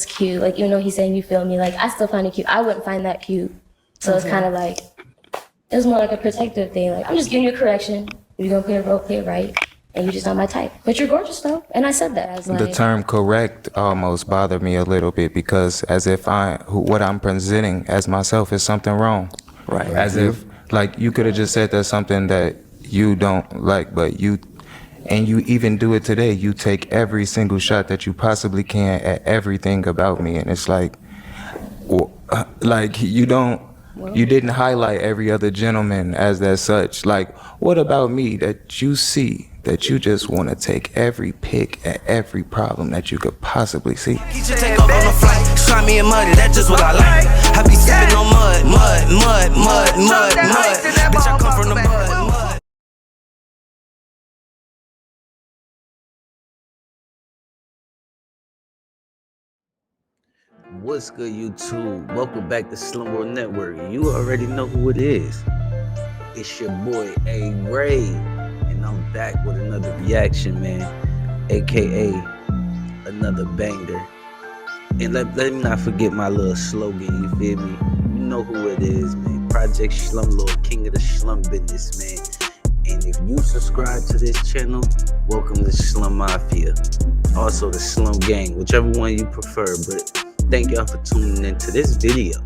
cute. Like, even though he's saying you feel me, like, I still find it cute. I wouldn't find that cute. So it's kind of like, it was more like a protective thing. Like, I'm just giving you a correction. If you're going to play a role, play it right. And you're just not my type. But you're gorgeous, though. And I said that. I was like, The term correct almost bothered me a little bit, because as if what I'm presenting as myself is something wrong. Right. As if, like, you could have just said there's something that you don't like, but you even do it today. You take every single shot that you possibly can at everything about me. And it's like you didn't highlight every other gentleman as that such. Like, what about me that you see that you just want to take every pick at every problem that you could possibly see? He should take off on a flight, slimy me and muddy, that's just what I like. I be sipping on mud. Bitch, I come from the mud. What's good, YouTube? Welcome back to Slum World Network. You already know who it is. It's your boy A Ray, and I'm back with another reaction, man, aka another banger. And let me not forget my little slogan. You feel me? You know who it is, man. Project Slum Lord, king of the slum business, man. And if you subscribe to this channel, welcome to Slum Mafia, also the Slum Gang, whichever one you prefer. But thank y'all for tuning into this video.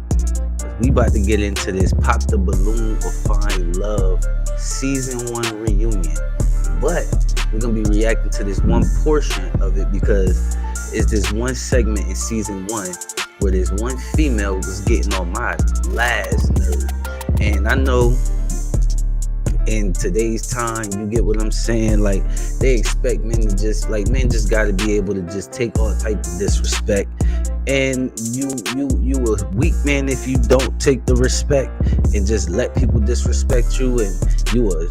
We about to get into this Pop the Balloon or Find Love Season 1 reunion. But we're going to be reacting to this one portion of it because it's this one segment in Season 1 where this one female was getting on my last nerve. And I know in today's time, you get what I'm saying, like they expect men to just, like, men just got to be able to just take all type of disrespect. And you a weak man if you don't take the respect and just let people disrespect you, and you a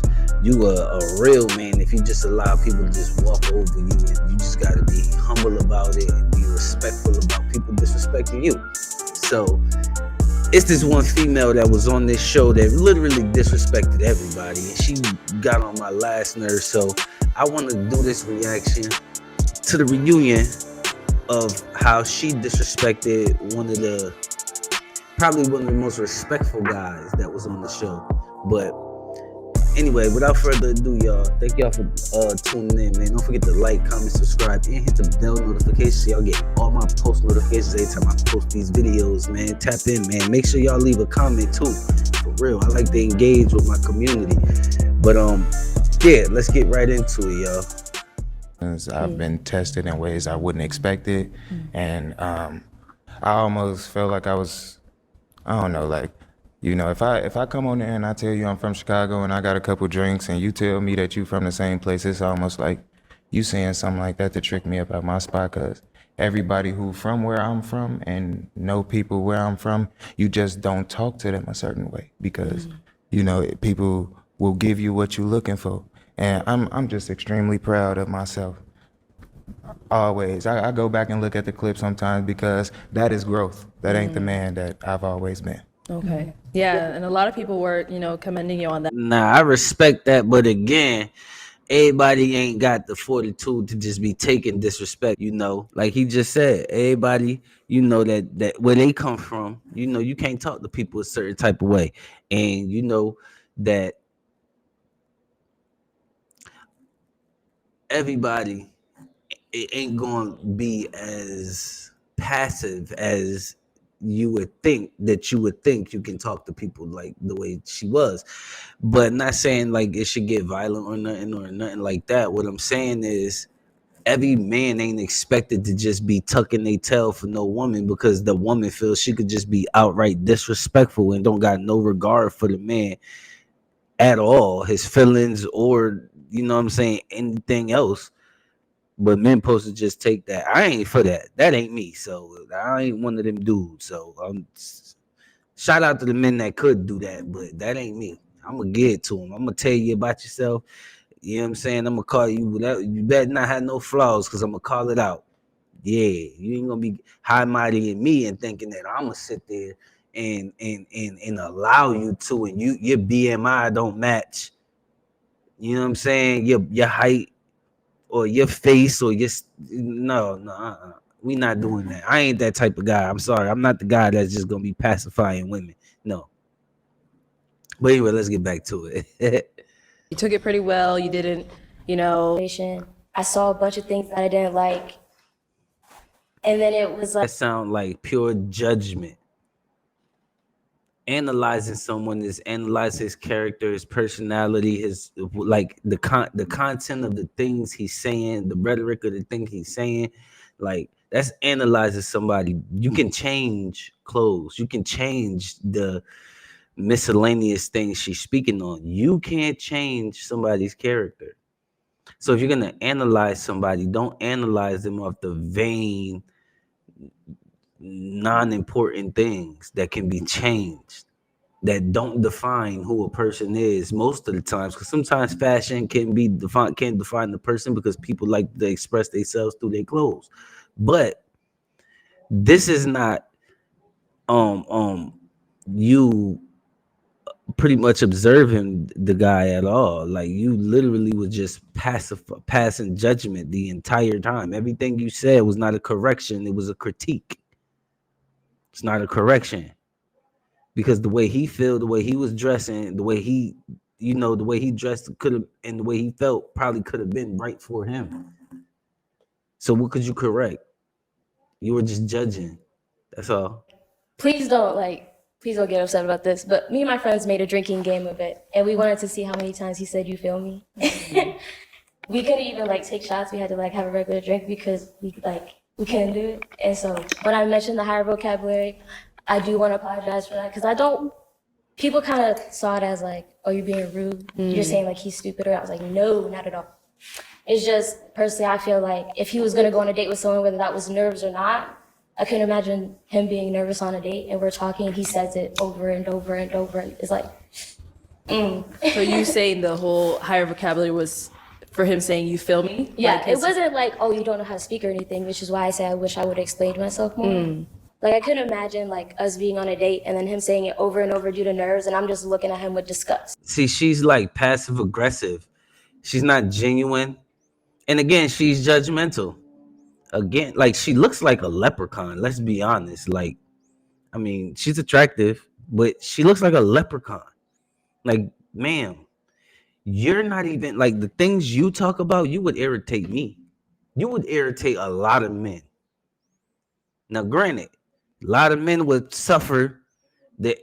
real man if you just allow people to just walk over you, and you just gotta be humble about it and be respectful about people disrespecting you. So it's this one female that was on this show that literally disrespected everybody, and she got on my last nerve. So I want to do this reaction to the reunion of how she disrespected probably one of the most respectful guys that was on the show. But anyway, without further ado, y'all, thank y'all for tuning in, man. Don't forget to like, comment, subscribe, and hit the bell notification so y'all get all my post notifications every time I post these videos, man. Tap in, man. Make sure y'all leave a comment too. For real, I like to engage with my community. But yeah, let's get right into it, y'all. I've been tested in ways I wouldn't expect it, and I almost felt like I was, I don't know, like, you know, if I come on there and I tell you I'm from Chicago and I got a couple drinks and you tell me that you from the same place, it's almost like you saying something like that to trick me up at my spot, because everybody who from where I'm from and know people where I'm from, you just don't talk to them a certain way, because you know, people will give you what you're looking for. And I'm just extremely proud of myself. Always. I go back and look at the clip sometimes because that is growth. That ain't the man that I've always been. Okay. Yeah, and a lot of people were, you know, commending you on that. Nah, I respect that, but again, everybody ain't got the fortitude to just be taking disrespect, you know. Like he just said, everybody, you know, that where they come from, you know, you can't talk to people a certain type of way. And you know that everybody, it ain't gonna be as passive as you would think you can talk to people like the way she was. But not saying like it should get violent or nothing like that. What I'm saying is every man ain't expected to just be tucking their tail for no woman, because the woman feels she could just be outright disrespectful and don't got no regard for the man at all, his feelings, or, you know what I'm saying, anything else. But men supposed to just take that. I ain't for that. That ain't me. So I ain't one of them dudes. So shout out to the men that could do that, but that ain't me. I'm gonna get it to them. I'm gonna tell you about yourself. You know what I'm saying? I'm gonna call you. You better not have no flaws, because I'm gonna call it out. Yeah, you ain't gonna be high mighty in me and thinking that I'm gonna sit there and allow you to, and your BMI don't match. You know what I'm saying? Your height or your face or your no. We not doing that. I ain't that type of guy. I'm sorry. I'm not the guy that's just gonna be pacifying women. No. But anyway, let's get back to it. You took it pretty well. You didn't, you know. I saw a bunch of things that I didn't like. And then it was like, That sound like pure judgment. Analyzing someone is analyze his character, his personality, his like the content of the things he's saying, the rhetoric of the things he's saying. Like that's analyzing somebody. You can change clothes, you can change the miscellaneous things she's speaking on. You can't change somebody's character. So if you're gonna analyze somebody, don't analyze them off the vain, non-important things that can be changed, that don't define who a person is most of the times. Because sometimes fashion can't define the person because people like to express themselves through their clothes. But this is not you pretty much observing the guy at all. Like you literally was just passing judgment the entire time. Everything you said was not a correction, it was a critique. It's not a correction. Because the way he felt, the way he was dressing, the way he, the way he dressed could have, and the way he felt probably could have been right for him. So what could you correct? You were just judging. That's all. please don't get upset about this, but me and my friends made a drinking game of it, and we wanted to see how many times he said, "You feel me?" We couldn't even take shots. We had to have a regular drink because we couldn't do it. And so when I mentioned the higher vocabulary, I do want to apologize for that because people kind of saw it as oh, you're being rude. You're saying he's stupid. Or I was like, no, not at all. It's just personally, I feel if he was gonna go on a date with someone, whether that was nerves or not, I couldn't imagine him being nervous on a date and we're talking and he says it over and over and over. It's So you saying the whole higher vocabulary was for him saying, "You feel me?" Yeah, it wasn't oh, you don't know how to speak or anything, which is why I say I wish I would have explained myself more. I couldn't imagine us being on a date and then him saying it over and over due to nerves and I'm just looking at him with disgust. See, she's passive aggressive. She's not genuine. And again, she's judgmental. Again, she looks like a leprechaun. Let's be honest. She's attractive, but she looks like a leprechaun. Ma'am, you're not even the things you talk about, you would irritate me. You would irritate a lot of men. Now, granted, a lot of men would suffer the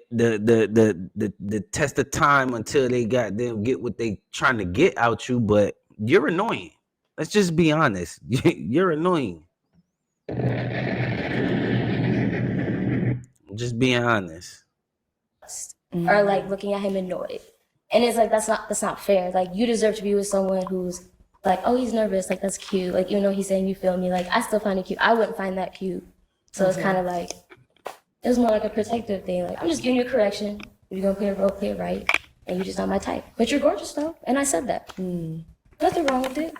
test of time until they get what they trying to get out you, but you're annoying. Let's just be honest. You're annoying. Just being honest. Or looking at him annoyed. And it's that's not fair. You deserve to be with someone who's oh, he's nervous, that's cute. Even though he's saying you feel me, I still find it cute. I wouldn't find that cute. So it's kind of it was more a protective thing. I'm just giving you a correction. If you're gonna play a role, play it right. And you're just not my type. But you're gorgeous though. And I said that. Nothing wrong with it.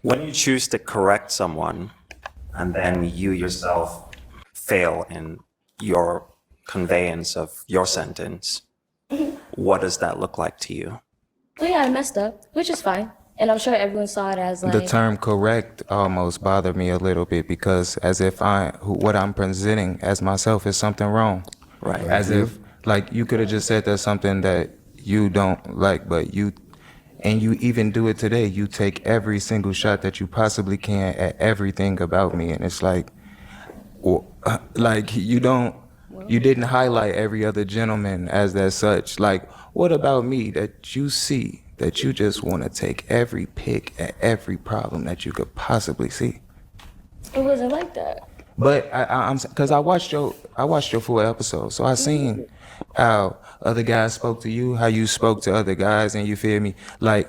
When you choose to correct someone and then you yourself fail in your conveyance of your sentence, what does that look like to you? Well, yeah, I messed up, which is fine. And I'm sure everyone saw it as The term correct almost bothered me a little bit because as if what I'm presenting as myself is something wrong. Right. As if you could have just said there's something that you don't like, but you even do it today. You take every single shot that you possibly can at everything about me. And it's you didn't highlight every other gentleman as that such. What about me that you see that you just want to take every pick at every problem that you could possibly see? It wasn't like that. But because I watched your full episode, so I seen how other guys spoke to you, how you spoke to other guys, and you feel me? I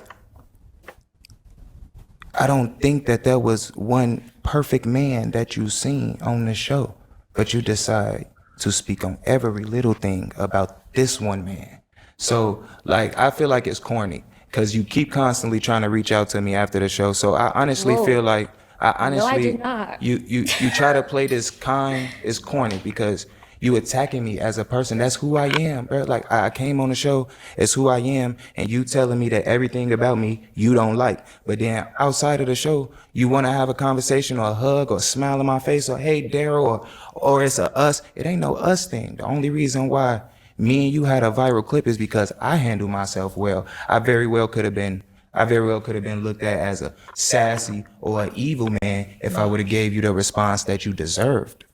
don't think that there was one perfect man that you seen on the show, but you decide to speak on every little thing about this one man. So I feel it's corny because you keep constantly trying to reach out to me after the show. So I honestly feel No, I did not. you try to play this kind is corny because You attacking me as a person. That's who I am, bro. Like, I came on the show, it's who I am, and you telling me that everything about me you don't like. But then outside of the show, you want to have a conversation or a hug or smile in my face or, hey, Daryl, or it's a us. It ain't no us thing. The only reason why me and you had a viral clip is because I handle myself well. I very well could have been looked at as a sassy or an evil man if I would have gave you the response that you deserved.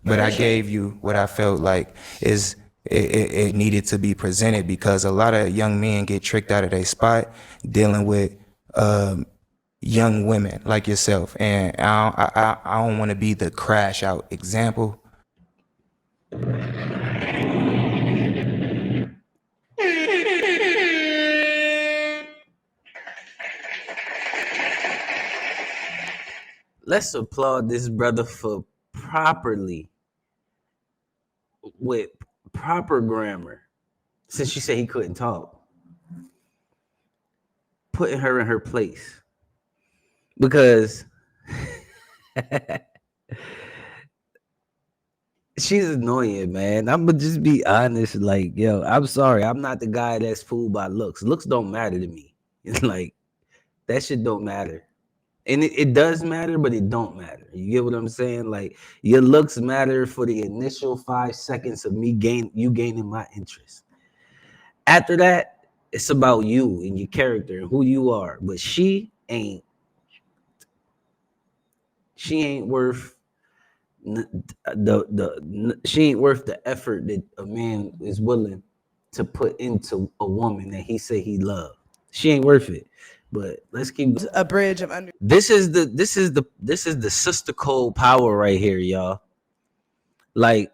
But I gave you what I felt like it needed to be presented, because a lot of young men get tricked out of their spot dealing with young women like yourself. And I don't want to be the crash out example. Let's applaud this brother for properly, with proper grammar, since you said he couldn't talk, putting her in her place. Because she's annoying, man. I'm gonna just be honest. Like, yo, I'm sorry. I'm not the guy that's fooled by looks. Looks don't matter to me. It's like, that shit don't matter. And it does matter, but it don't matter. You get what I'm saying? Like, your looks matter for the initial 5 seconds of me gaining my interest. After that, it's about you and your character and who you are. But she ain't worth she ain't worth the effort that a man is willing to put into a woman that he say he love. She ain't worth it. But let's keep a bridge of under. This is the sister code power right here, y'all. Like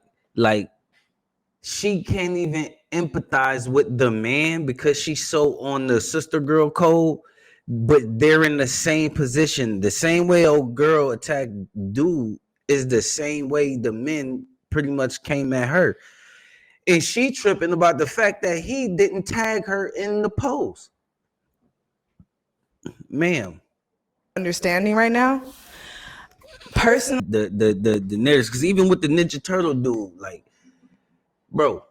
she can't even empathize with the man because she's so on the sister girl code, but they're in the same position. The same way old girl attacked dude is the same way the men pretty much came at her. And she tripping about the fact that he didn't tag her in the post. Ma'am, Understanding right now. Personally, the narratives, because even with the Ninja Turtle dude, like, bro,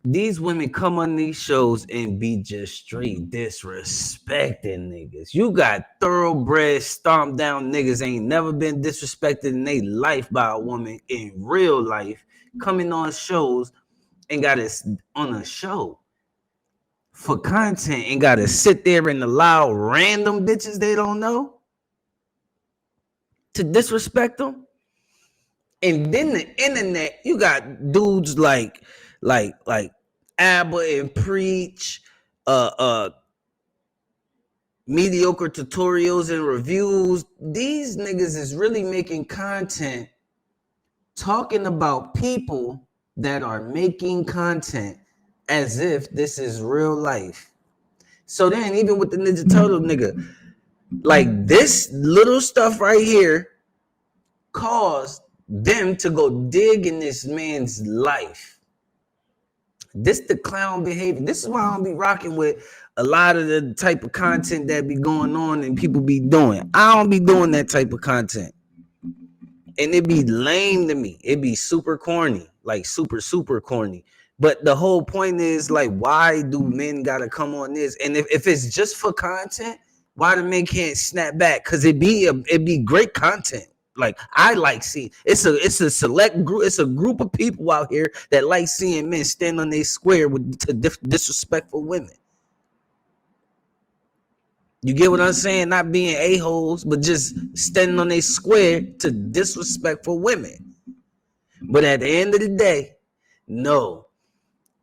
these women come on these shows and be just straight disrespecting niggas. You got thoroughbred, stomp down niggas ain't never been disrespected in their life by a woman in real life, coming on shows and got us on a show for content and gotta sit there and allow random bitches they don't know to disrespect them. And then the internet, you got dudes like Abba and Preach, mediocre tutorials and reviews. These niggas is really making content talking about people that are making content as if this is real life. So then, even with the Ninja Turtle nigga, like, this little stuff right here caused them to go dig in this man's life. This the clown behavior. This is why I don't be rocking with a lot of the type of content that be going on and people be doing. I don't be doing that type of content. And it be lame to me. It be super corny, like super corny. But the whole point is, like, why do men gotta come on this? And if it's just for content, why the men can't snap back? Because it be great content. Like, I like seeing it's a select group. It's a group of people out here that like seeing men stand on their square with disrespectful women. You get what I'm saying? Not being a-holes, but just standing on their square to disrespectful women. But at the end of the day, no,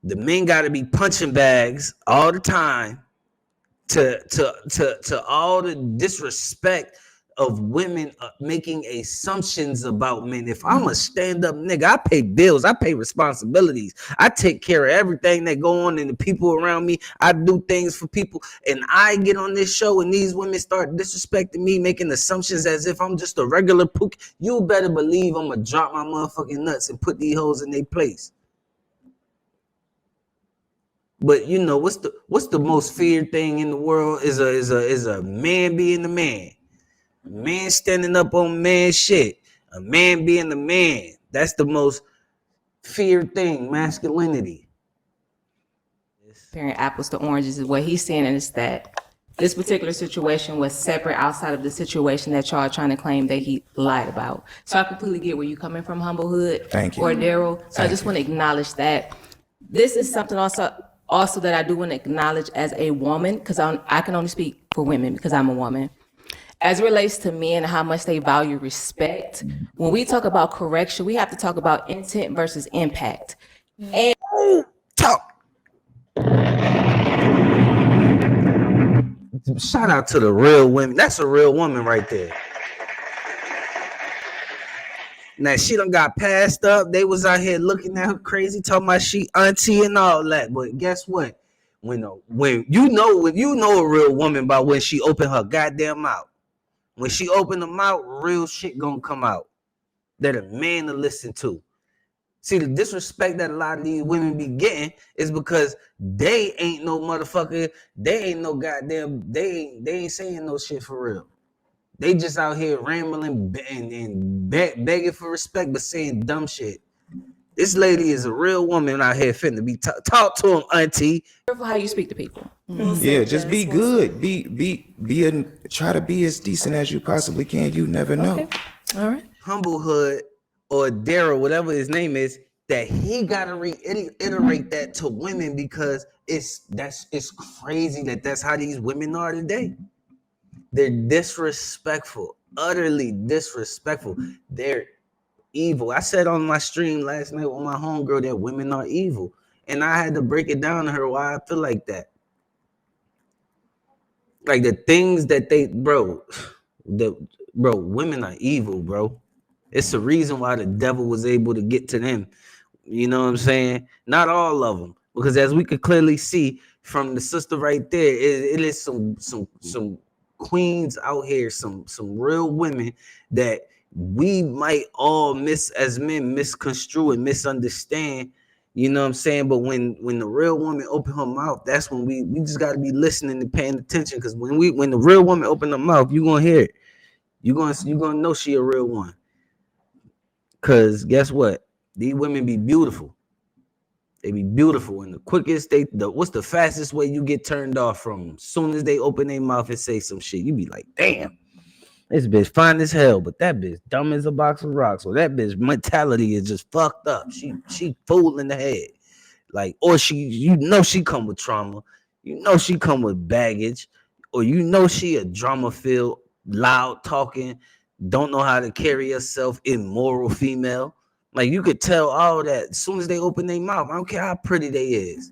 the men got to be punching bags all the time to all the disrespect of women making assumptions about men. If I'm a stand-up nigga, I pay bills, I pay responsibilities, I take care of everything that go on and the people around me. I do things for people, and I get on this show and these women start disrespecting me, making assumptions as if I'm just a regular pook. You better believe I'm gonna drop my motherfucking nuts and put these hoes in their place. But you know what's the most feared thing in the world is a man being the man. A man standing up on man shit. A man being the man. That's the most fear thing, masculinity. Comparing apples to oranges is what he's saying, and it's that this particular situation was separate outside of the situation that y'all are trying to claim that he lied about. So I completely get where you're coming from, HumbleHood. Thank you. Or Daryl. So I just want to acknowledge that. This is something also that I do want to acknowledge as a woman, because I can only speak for women because I'm a woman. As it relates to men and how much they value respect, when we talk about correction, we have to talk about intent versus impact. And Talk. Shout out to the real women. That's a real woman right there. Now she done got passed up. They was out here looking at her crazy, talking about she auntie and all that. But guess what? When you know a real woman by when she open her goddamn mouth. When she open the mouth, real shit gonna come out that a man to listen to. See, the disrespect that a lot of these women be getting is because they ain't no motherfucker. They ain't no goddamn. They ain't saying no shit for real. They just out here rambling and begging for respect, but saying dumb shit. This lady is a real woman out here finna be talk to him, auntie. careful how you speak to people. Yeah, just be good. Try to be as decent as you possibly can. You never know. Okay. All right. HumbleHood or Daryl, whatever his name is, that he gotta reiterate that to women because it's crazy that's how these women are today. They're disrespectful, utterly disrespectful. They're evil. I said on my stream last night with my homegirl that women are evil, and I had to break it down to her why I feel like that. Like the things that women are evil, bro. It's the reason why the devil was able to get to them. You know what I'm saying? Not all of them, because as we could clearly see from the sister right there, it is some queens out here, some real women that we might all as men misconstrue and misunderstand. You know what I'm saying? But when the real woman open her mouth, that's when we just got to be listening and paying attention, because when the real woman open her mouth, you gonna hear it. You gonna know she a real one. Cause guess what? These women be beautiful. They be beautiful, and the quickest what's the fastest way you get turned off from them? As soon as they open their mouth and say some shit, you be like, damn, this bitch fine as hell, but that bitch dumb as a box of rocks. Or that bitch mentality is just fucked up. She fool in the head, like, or she come with trauma, she come with baggage, or she a drama filled, loud talking, don't know how to carry herself, immoral female. Like, you could tell all that as soon as they open their mouth. I don't care how pretty they is.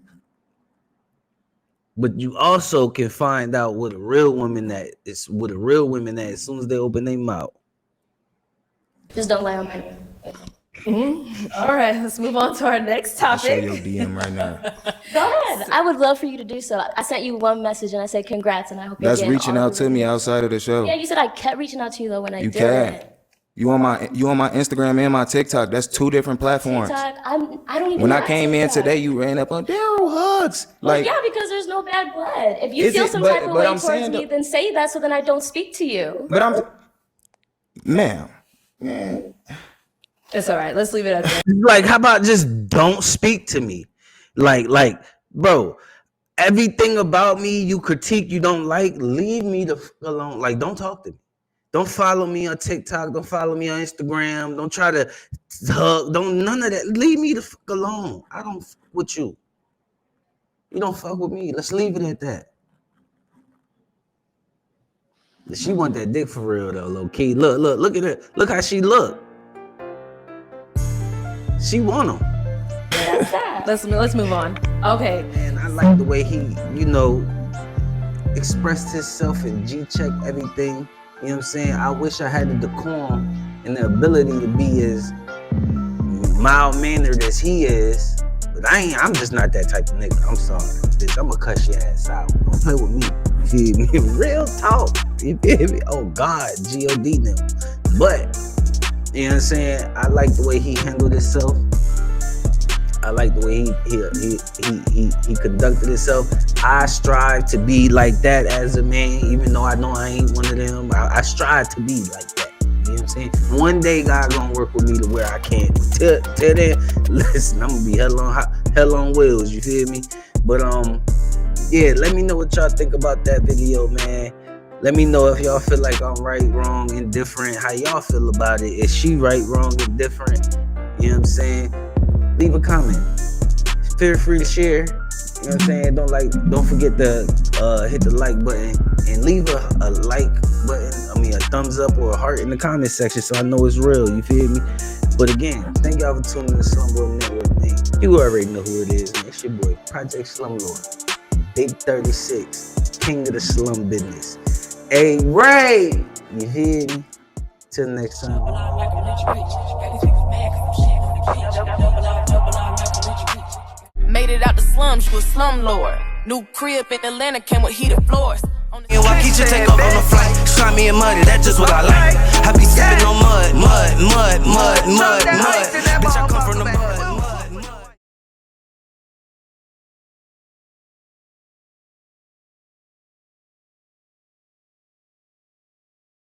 But you also can find out what a real woman that is, as soon as they open their mouth. Just don't lie on my name. All right, let's move on to our next I'll show topic. your DM right now. Go ahead. I would love for you to do so. I sent you one message and I said congrats, and I hope That's you're getting reaching all out the to me reviews. outside of the show. Yeah, you said I kept reaching out to you though when I You did can. it. You on my Instagram and my TikTok. That's two different platforms. TikTok, I don't even. When I have came in TikTok. today, you ran up on Daryl Hugs. Well, Like, yeah, because there's no bad blood. If you Is feel it- some but- type of but way I'm towards saying me, though- then say that so then I don't speak to you. but ma'am. It's all right. Let's leave it at that. Like, how about just don't speak to me? Like, bro, everything about me you critique, you don't like, leave me the fuck alone. Like, don't talk to me. Don't follow me on TikTok. Don't follow me on Instagram. Don't try to hug. None of that. Leave me the fuck alone. I don't fuck with you. You don't fuck with me. Let's leave it at that. She want that dick for real though, low key. Look at her. Look how she look. She want him. That's that. Let's move on. Okay. And I like the way he, expressed himself and G-check everything. You know what I'm saying? I wish I had the decorum and the ability to be as mild-mannered as he is. But I'm just not that type of nigga. I'm sorry. Bitch, I'm gonna cuss your ass out. Don't play with me. You feel me? Real talk. You feel me? Oh God, G-O-D now. But, you know what I'm saying? I like the way he handled himself. I like the way he conducted himself. I strive to be like that as a man, even though I know I ain't one of them. I strive to be like that. You know what I'm saying? One day God gonna work with me to where I can. Till then, listen, I'm gonna be hell on wheels, you feel me? But yeah, let me know what y'all think about that video, man. Let me know if y'all feel like I'm right, wrong, indifferent. How y'all feel about it? Is she right, wrong, indifferent? You know what I'm saying? Leave a comment. Feel free to share. You know what I'm saying? Don't forget to hit the like button and leave a like button. I mean, a thumbs up or a heart in the comment section so I know it's real. You feel me? But again, thank y'all for tuning in to Slumlord Network, man. You already know who it is, man. It's your boy, Project Slumlord. Big 36, king of the slum business. Hey, Ray! You hear me? Till next time. Made it out the slums, you a slumlord. New crib in Atlanta came with heated floors. And Waukesha take off on the flight. Slimy and muddy, that's just what I like. I be sipping on mud. Bitch, I